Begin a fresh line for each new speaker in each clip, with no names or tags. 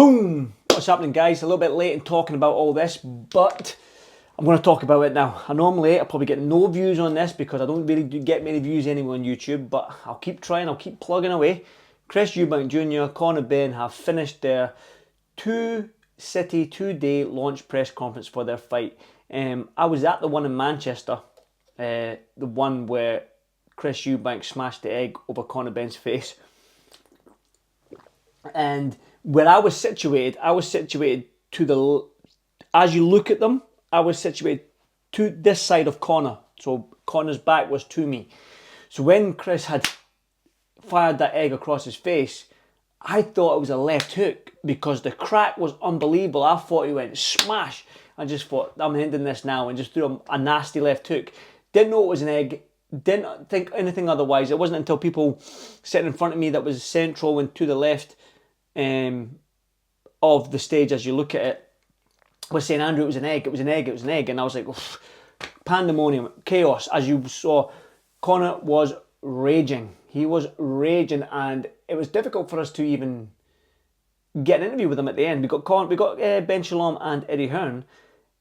Boom! What's happening, guys? A little bit late in talking about all this, but I'm going to talk about it now. I normally probably get no views on this because I don't really get many views anyway on YouTube, but I'll keep trying, I'll keep plugging away. Chris Eubank Jr., Conor BENN have finished their two-day launch press conference for their fight. I was at the one in Manchester, the one where Chris Eubank smashed the egg over Conor BENN's face. And where I was situated to the, as you look at them, I was situated to this side of Conor. So Conor's back was to me. So when Chris had fired that egg across his face, I thought it was a left hook because the crack was unbelievable. I thought he went smash. I just thought, I'm ending this now, and just threw a nasty left hook. Didn't know it was an egg. Didn't think anything otherwise. It wasn't until people sitting in front of me that was central and to the left of the stage as you look at it was saying, Andrew, it was an egg, it was an egg, it was an egg. And I was like, pandemonium, chaos. As you saw, Conor was raging. He was raging, and it was difficult for us to even get an interview with him at the end. We got Ben Shalom and Eddie Hearn,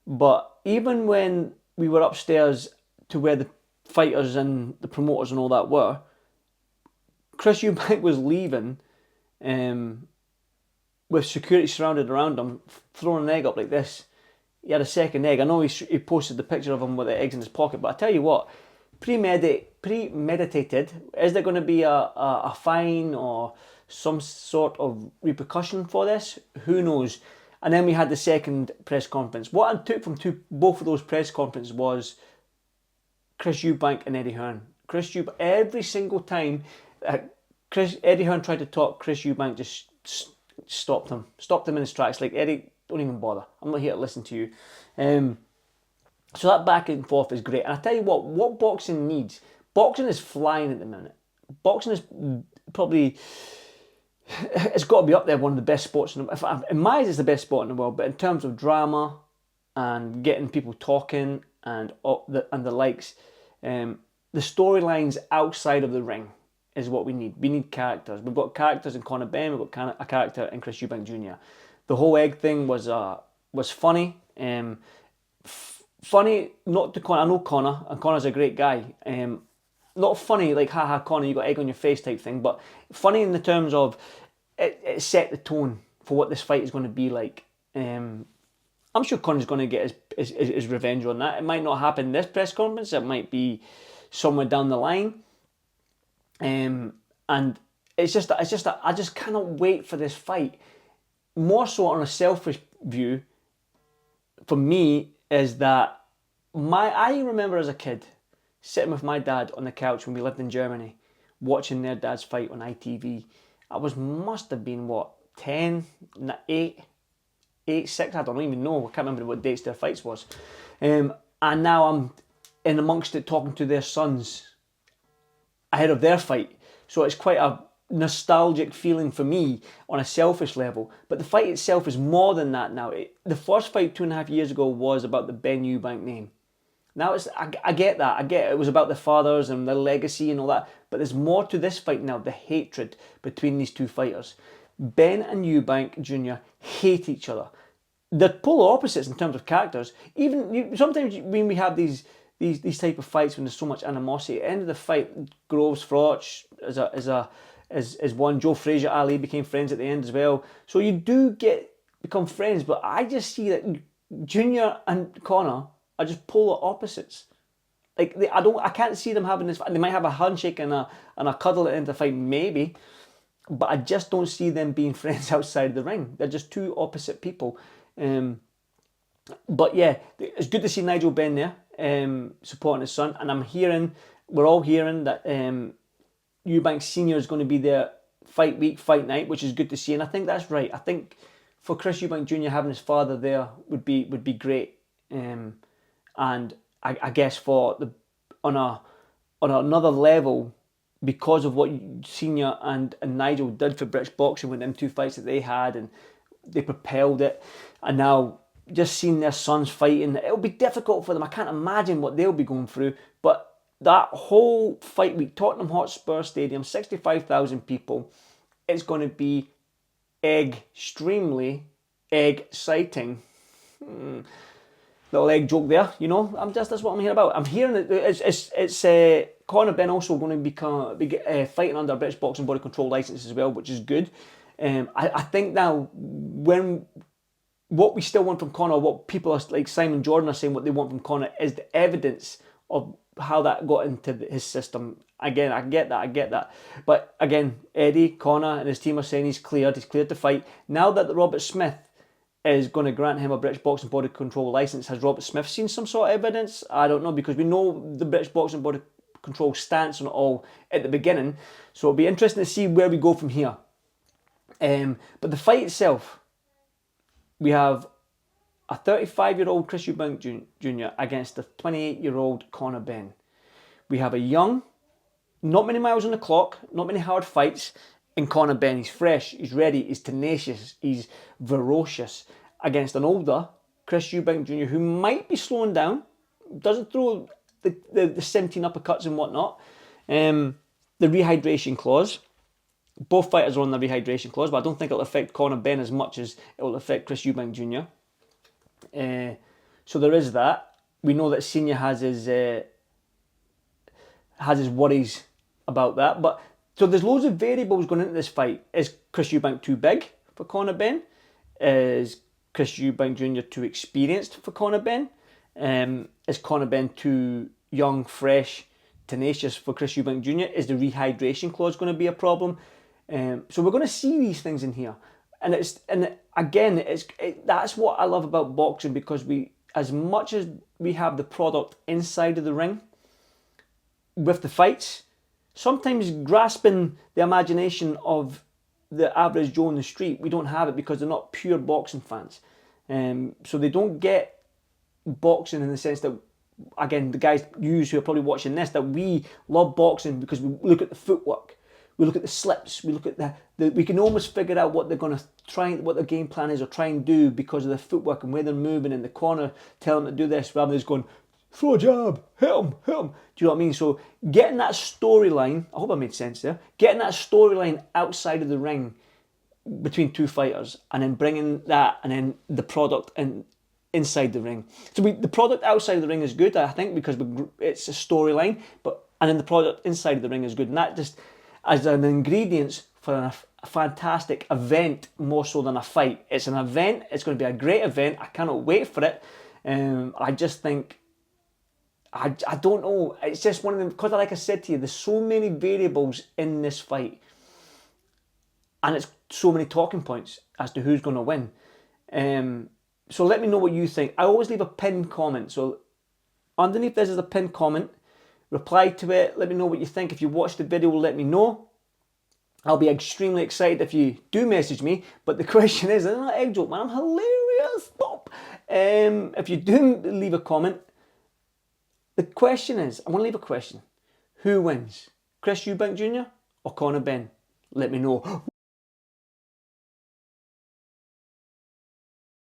but even when we were upstairs to where the fighters and the promoters and all that were, Chris Eubank was leaving with security surrounded around him, throwing an egg up like this. He had a second egg. I know he posted the picture of him with the eggs in his pocket, but I tell you what, premeditated. Is there going to be a fine or some sort of repercussion for this? Who knows? And then we had the second press conference. What I took from both of those press conferences was Chris Eubank and Eddie Hearn. Chris Eubank, every single time Eddie Hearn tried to talk, Chris Eubank just stopped him in his tracks. Like, Eddie, don't even bother. I'm not here to listen to you. So that back and forth is great. And I tell you what boxing needs. Boxing is flying at the minute. Boxing is probably, it's got to be up there, one of the best sports in the world. In my eyes, it's the best sport in the world. But in terms of drama and getting people talking and the likes, the storylines outside of the ring is what we need. We need characters. We've got characters in Conor BENN. We've got a character in Chris Eubank Jr. The whole egg thing was funny. Funny, not to Conor. I know Conor, and Conor's a great guy. Not funny like, haha, Conor, you got egg on your face type thing, but funny in the terms of it set the tone for what this fight is going to be like. I'm sure Conor's going to get his revenge on that. It might not happen in this press conference. It might be somewhere down the line. And it's just that I just cannot wait for this fight. More so on a selfish view, for me, is that I remember as a kid sitting with my dad on the couch when we lived in Germany, watching their dad's fight on ITV. I must have been, 10, 8, 6, I don't even know. I can't remember what dates their fights was. And now I'm in amongst it talking to their sons ahead of their fight. So it's quite a nostalgic feeling for me on a selfish level. But the fight itself is more than that now. The first fight 2.5 years ago was about the Ben Eubank name. Now I get that. I get it. It was about the fathers and the legacy and all that. But there's more to this fight now, the hatred between these two fighters. Ben and Eubank Jr. hate each other. They're polar opposites in terms of characters. Sometimes when we have these type of fights, when there's so much animosity, at the end of the fight, Groves, Froch is one. Joe Frazier, Ali became friends at the end as well. So you do become friends, but I just see that Junior and Conor are just polar opposites. Like, I can't see them having this fight. They might have a handshake and a cuddle at the end of the fight, maybe, but I just don't see them being friends outside the ring. They're just two opposite people. But yeah, it's good to see Nigel Benn there, supporting his son, and we're all hearing that Eubank Senior is going to be there fight week, fight night, which is good to see, and I think that's right. I think for Chris Eubank Jr. having his father there would be great, and I guess on another level, because of what Senior and Nigel did for British boxing with them two fights that they had, and they propelled it, and now just seeing their sons fighting, it'll be difficult for them. I can't imagine what they'll be going through, but that whole fight week, Tottenham Hotspur Stadium, 65,000 people, it's going to be extremely exciting. Little egg joke there, you know. That's what I'm hearing about. I'm hearing that it's Conor Ben also going to be fighting under a British Boxing Body Control license as well, which is good. I think now what we still want from Conor, what people are like Simon Jordan are saying, what they want from Conor is the evidence of how that got into his system. Again, I get that. But again, Eddie, Conor and his team are saying he's cleared to fight. Now that Robert Smith is going to grant him a British Boxing Body Control license, has Robert Smith seen some sort of evidence? I don't know, because we know the British Boxing Body Control stance on it all at the beginning. So it'll be interesting to see where we go from here. But the fight itself, we have a 35-year-old Chris Eubank Jr. against a 28-year-old Conor Benn. We have a young, not many miles on the clock, not many hard fights, in Conor Benn. He's fresh, he's ready, he's tenacious, he's ferocious, against an older Chris Eubank Jr. who might be slowing down, doesn't throw the 17 uppercuts and whatnot. The rehydration clause. Both fighters are on the rehydration clause, but I don't think it'll affect Conor Benn as much as it will affect Chris Eubank Jr. So there is that. We know that Senior has his worries about that. But so there's loads of variables going into this fight. Is Chris Eubank too big for Conor Benn? Is Chris Eubank Jr. too experienced for Conor Benn? Is Conor Benn too young, fresh, tenacious for Chris Eubank Jr.? Is the rehydration clause going to be a problem? So we're going to see these things in here, and that's what I love about boxing, because as much as we have the product inside of the ring with the fights, sometimes grasping the imagination of the average Joe on the street, we don't have it because they're not pure boxing fans. So they don't get boxing in the sense that, again, the guys who are probably watching this, that we love boxing because we look at the footwork, we look at the slips, we look at we can almost figure out what they're going to try, what their game plan is or try and do because of the footwork and where they're moving in the corner, tell them to do this rather than just going, throw a jab, hit him. Do you know what I mean? So getting that storyline, I hope I made sense there, getting that storyline outside of the ring between two fighters and then bringing that and then the product inside the ring. So the product outside of the ring is good, I think, because it's a storyline, and then the product inside of the ring is good. And that just, as an ingredient for a fantastic event, more so than a fight. It's an event, it's going to be a great event, I cannot wait for it. I just think, I don't know, it's just one of them, because like I said to you, there's so many variables in this fight, and it's so many talking points as to who's going to win. So let me know what you think. I always leave a pinned comment, so underneath this is a pinned comment, reply to it, let me know what you think. If you watched the video, let me know. I'll be extremely excited if you do message me, but the question is, I'm not an egg joke, man, I'm hilarious, stop. If you do leave a comment, the question is, I want to leave a question. Who wins? Chris Eubank Jr. or Conor Benn? Let me know.